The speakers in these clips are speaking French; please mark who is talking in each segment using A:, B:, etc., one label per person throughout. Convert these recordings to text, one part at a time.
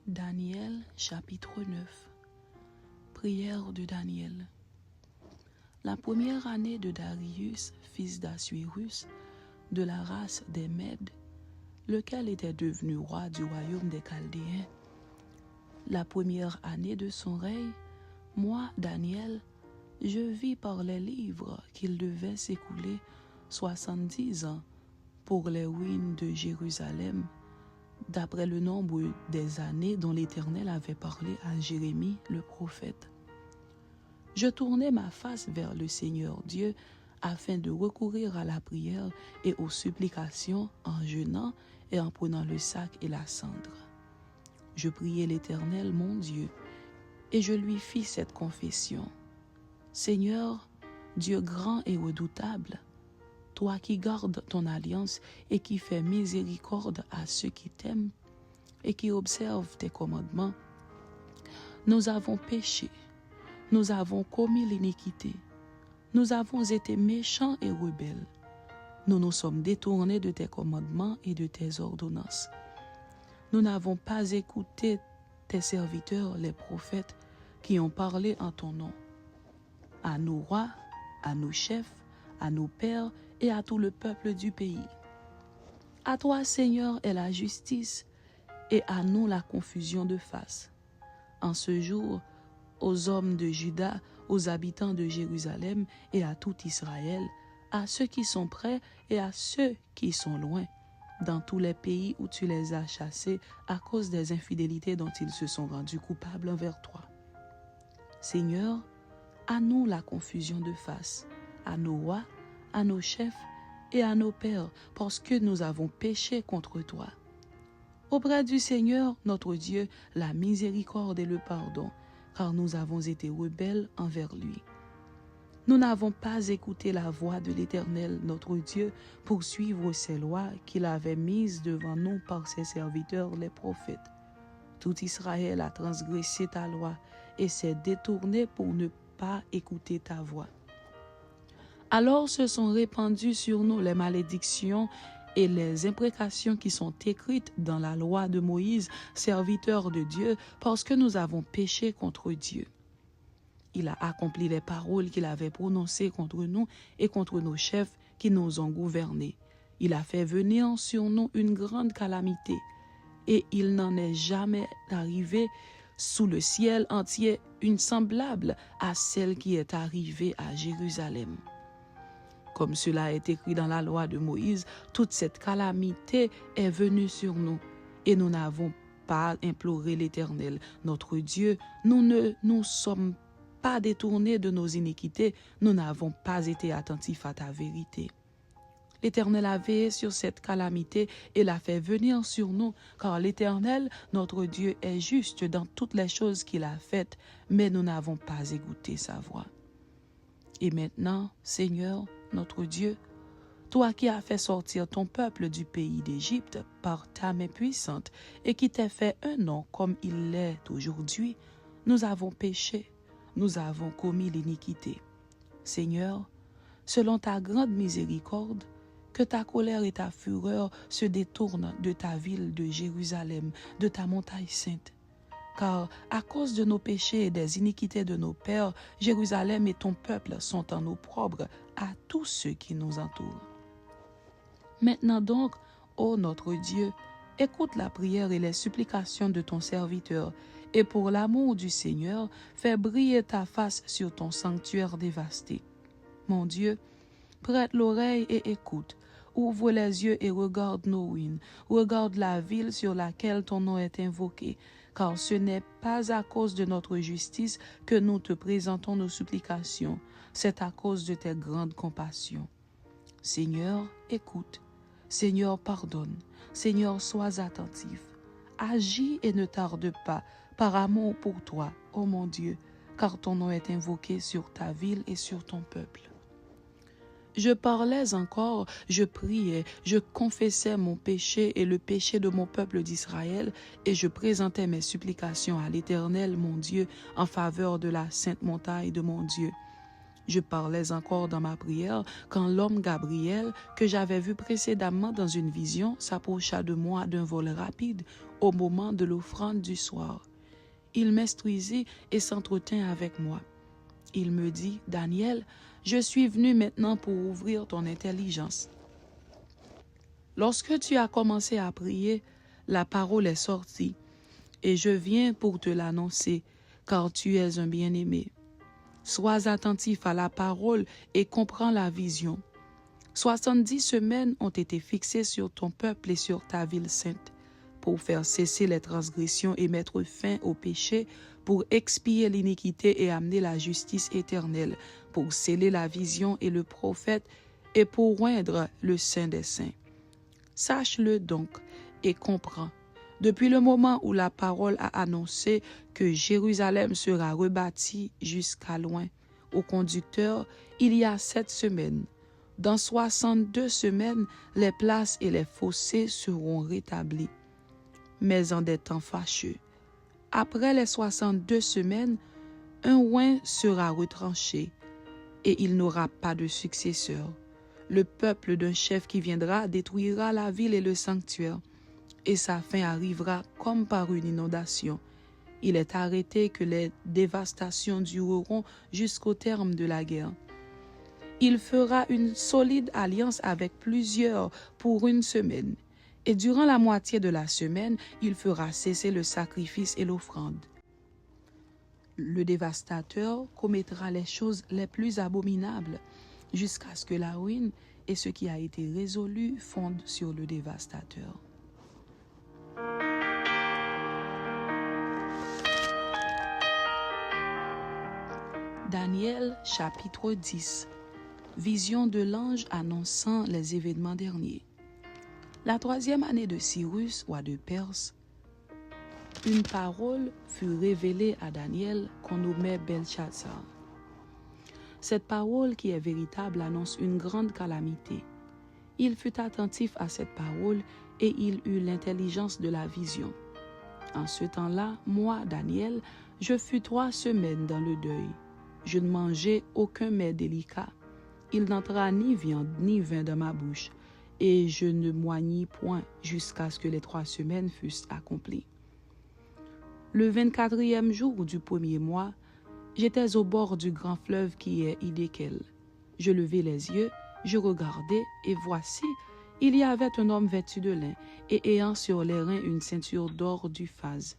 A: Daniel chapitre 9. Prière de Daniel. La première année de Darius, fils d'Assuérus, de la race des Mèdes, lequel était devenu roi du royaume des Chaldéens. La première année de son règne, moi, Daniel, je vis par les livres qu'il devait s'écouler 70 ans pour les ruines de Jérusalem, d'après le nombre des années dont l'Éternel avait parlé à Jérémie le prophète. Je tournai ma face vers le Seigneur Dieu afin de recourir à la prière et aux supplications en jeûnant et en prenant le sac et la cendre. Je priai l'Éternel mon Dieu et je lui fis cette confession. Seigneur, Dieu grand et redoutable, toi qui gardes ton alliance et qui fais miséricorde à ceux qui t'aiment et qui observent tes commandements, nous avons péché, nous avons commis l'iniquité, nous avons été méchants et rebelles, nous nous sommes détournés de tes commandements et de tes ordonnances. Nous n'avons pas écouté tes serviteurs, les prophètes, qui ont parlé en ton nom. À nos rois, à nos chefs, à nos pères et à tout le peuple du pays. À toi, Seigneur, est la justice, et à nous la confusion de face. En ce jour, aux hommes de Juda, aux habitants de Jérusalem et à tout Israël, à ceux qui sont près et à ceux qui sont loin, dans tous les pays où tu les as chassés à cause des infidélités dont ils se sont rendus coupables envers toi. Seigneur, à nous la confusion de face, à nos rois, à nos chefs et à nos pères, parce que nous avons péché contre toi. Auprès du Seigneur, notre Dieu, la miséricorde et le pardon, car nous avons été rebelles envers lui. Nous n'avons pas écouté la voix de l'Éternel, notre Dieu, pour suivre ses lois qu'il avait mises devant nous par ses serviteurs, les prophètes. Tout Israël a transgressé ta loi et s'est détourné pour ne pas écouter ta voix. Alors se sont répandues sur nous les malédictions et les imprécations qui sont écrites dans la loi de Moïse, serviteur de Dieu, parce que nous avons péché contre Dieu. Il a accompli les paroles qu'il avait prononcées contre nous et contre nos chefs qui nous ont gouvernés. Il a fait venir sur nous une grande calamité, et il n'en est jamais arrivé sous le ciel entier une semblable à celle qui est arrivée à Jérusalem. Comme cela est écrit dans la loi de Moïse, toute cette calamité est venue sur nous, et nous n'avons pas imploré l'Éternel, notre Dieu. Nous ne nous sommes pas détournés de nos iniquités, nous n'avons pas été attentifs à ta vérité. L'Éternel a veillé sur cette calamité et l'a fait venir sur nous, car l'Éternel, notre Dieu, est juste dans toutes les choses qu'il a faites, mais nous n'avons pas écouté sa voix. Et maintenant, Seigneur, notre Dieu, toi qui as fait sortir ton peuple du pays d'Égypte par ta main puissante et qui t'as fait un nom comme il l'est aujourd'hui, nous avons péché, nous avons commis l'iniquité. Seigneur, selon ta grande miséricorde, que ta colère et ta fureur se détournent de ta ville de Jérusalem, de ta montagne sainte. Car à cause de nos péchés et des iniquités de nos pères, Jérusalem et ton peuple sont en opprobre à tous ceux qui nous entourent. Maintenant donc, ô notre Dieu, écoute la prière et les supplications de ton serviteur, et pour l'amour du Seigneur, fais briller ta face sur ton sanctuaire dévasté. Mon Dieu, prête l'oreille et écoute. Ouvre les yeux et regarde nos ruines. Regarde la ville sur laquelle ton nom est invoqué, car ce n'est pas à cause de notre justice que nous te présentons nos supplications, c'est à cause de tes grandes compassions. Seigneur, écoute. Seigneur, pardonne. Seigneur, sois attentif. Agis et ne tarde pas, par amour pour toi, ô mon Dieu, car ton nom est invoqué sur ta ville et sur ton peuple. Je parlais encore, je priais, je confessais mon péché et le péché de mon peuple d'Israël, et je présentais mes supplications à l'Éternel, mon Dieu, en faveur de la sainte montagne de mon Dieu. Je parlais encore dans ma prière quand l'homme Gabriel, que j'avais vu précédemment dans une vision, s'approcha de moi d'un vol rapide au moment de l'offrande du soir. Il m'instruisit et s'entretint avec moi. Il me dit, « Daniel, je suis venu maintenant pour ouvrir ton intelligence. Lorsque tu as commencé à prier, la parole est sortie, et je viens pour te l'annoncer, car tu es un bien-aimé. Sois attentif à la parole et comprends la vision. 70 semaines ont été fixées sur ton peuple et sur ta ville sainte, pour faire cesser les transgressions et mettre fin au péché, pour expier l'iniquité et amener la justice éternelle, pour sceller la vision et le prophète, et pour oindre le Saint des Saints. Sache-le donc et comprends. Depuis le moment où la parole a annoncé que Jérusalem sera rebâtie jusqu'à loin, au conducteur, il y a 7 semaines. Dans 62 semaines, les places et les fossés seront rétablis. Mais en des temps fâcheux, après les 62 semaines, un oint sera retranché, et il n'aura pas de successeur. Le peuple d'un chef qui viendra détruira la ville et le sanctuaire, et sa fin arrivera comme par une inondation. Il est arrêté que les dévastations dureront jusqu'au terme de la guerre. Il fera une solide alliance avec plusieurs pour 1 semaine, et durant la moitié de la semaine, il fera cesser le sacrifice et l'offrande. Le dévastateur commettra les choses les plus abominables, jusqu'à ce que la ruine et ce qui a été résolu fondent sur le dévastateur. Daniel chapitre 10. Vision de l'ange annonçant les événements derniers. La 3e année de Cyrus, roi de Perse, une parole fut révélée à Daniel qu'on nommait Belchazzar. Cette parole qui est véritable annonce une grande calamité. Il fut attentif à cette parole et il eut l'intelligence de la vision. En ce temps-là, moi, Daniel, je fus 3 semaines dans le deuil. Je ne mangeai aucun mets délicat. Il n'entra ni viande ni vin dans ma bouche, et je ne moignis point jusqu'à ce que les 3 semaines fussent accomplies. Le 24e jour du 1er mois, j'étais au bord du grand fleuve qui est Hiddekel. Je levai les yeux, je regardai, et voici, il y avait un homme vêtu de lin, et ayant sur les reins une ceinture d'or du phase.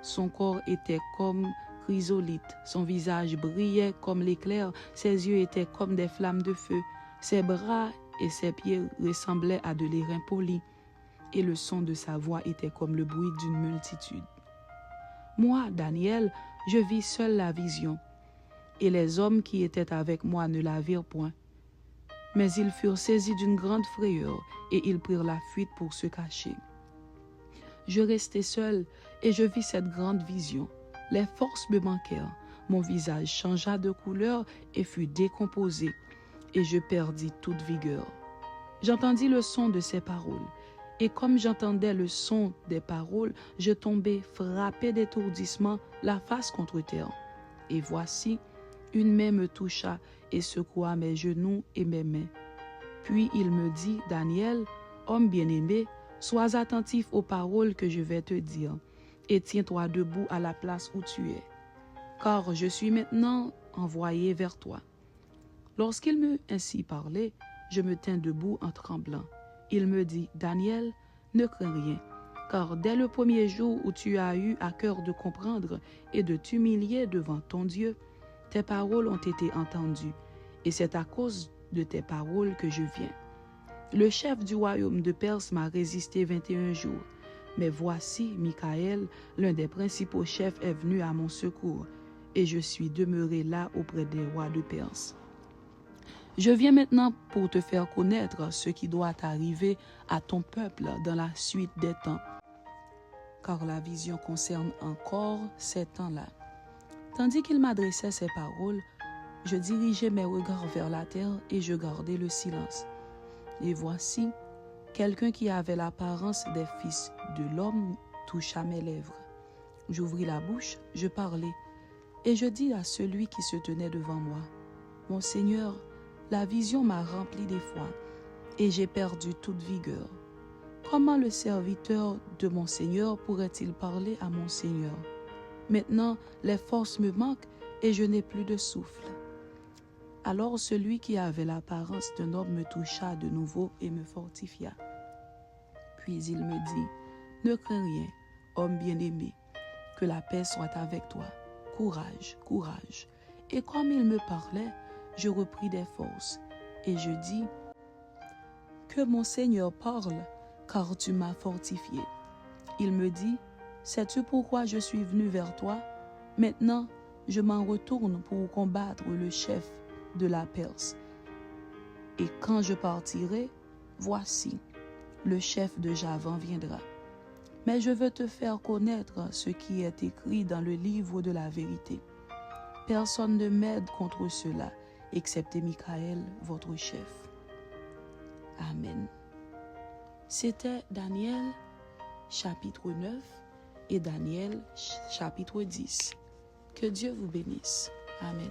A: Son corps était comme chrysolite, son visage brillait comme l'éclair, ses yeux étaient comme des flammes de feu, ses bras et ses pieds ressemblaient à de l'airain poli, et le son de sa voix était comme le bruit d'une multitude. Moi, Daniel, je vis seul la vision, et les hommes qui étaient avec moi ne la virent point. Mais ils furent saisis d'une grande frayeur, et ils prirent la fuite pour se cacher. Je restai seul, et je vis cette grande vision. Les forces me manquèrent, mon visage changea de couleur et fut décomposé, et je perdis toute vigueur. J'entendis le son de ces paroles, et comme j'entendais le son des paroles, je tombai frappé d'étourdissement, la face contre terre. Et voici, une main me toucha et secoua mes genoux et mes mains. Puis il me dit, « Daniel, homme bien-aimé, sois attentif aux paroles que je vais te dire, et tiens-toi debout à la place où tu es, car je suis maintenant envoyé vers toi. » Lorsqu'il m'eut ainsi parlé, je me tins debout en tremblant. Il me dit, « Daniel, ne crains rien, car dès le 1er jour où tu as eu à cœur de comprendre et de t'humilier devant ton Dieu, tes paroles ont été entendues, et c'est à cause de tes paroles que je viens. Le chef du royaume de Perse m'a résisté 21 jours, mais voici, Michaël, l'un des principaux chefs, est venu à mon secours, et je suis demeuré là auprès des rois de Perse. Je viens maintenant pour te faire connaître ce qui doit arriver à ton peuple dans la suite des temps, car la vision concerne encore ces temps-là. » Tandis qu'il m'adressait ces paroles, je dirigeai mes regards vers la terre et je gardai le silence. Et voici, quelqu'un qui avait l'apparence des fils de l'homme toucha mes lèvres. J'ouvris la bouche, je parlais, et je dis à celui qui se tenait devant moi, « Mon Seigneur, la vision m'a rempli d'effroi et j'ai perdu toute vigueur. Comment le serviteur de mon Seigneur pourrait-il parler à mon Seigneur? Maintenant, les forces me manquent et je n'ai plus de souffle. » Alors celui qui avait l'apparence d'un homme me toucha de nouveau et me fortifia. Puis il me dit, « Ne crains rien, homme bien-aimé, que la paix soit avec toi. Courage, courage. » Et comme il me parlait, je repris des forces et je dis, « Que mon Seigneur parle, car tu m'as fortifié. » Il me dit, « Sais-tu pourquoi je suis venu vers toi? Maintenant, je m'en retourne pour combattre le chef de la Perse. Et quand je partirai, voici, le chef de Javan viendra. Mais je veux te faire connaître ce qui est écrit dans le livre de la vérité. Personne ne m'aide contre cela, excepté Michaël, votre chef. » Amen. C'était Daniel chapitre 9 et Daniel chapitre 10. Que Dieu vous bénisse. Amen.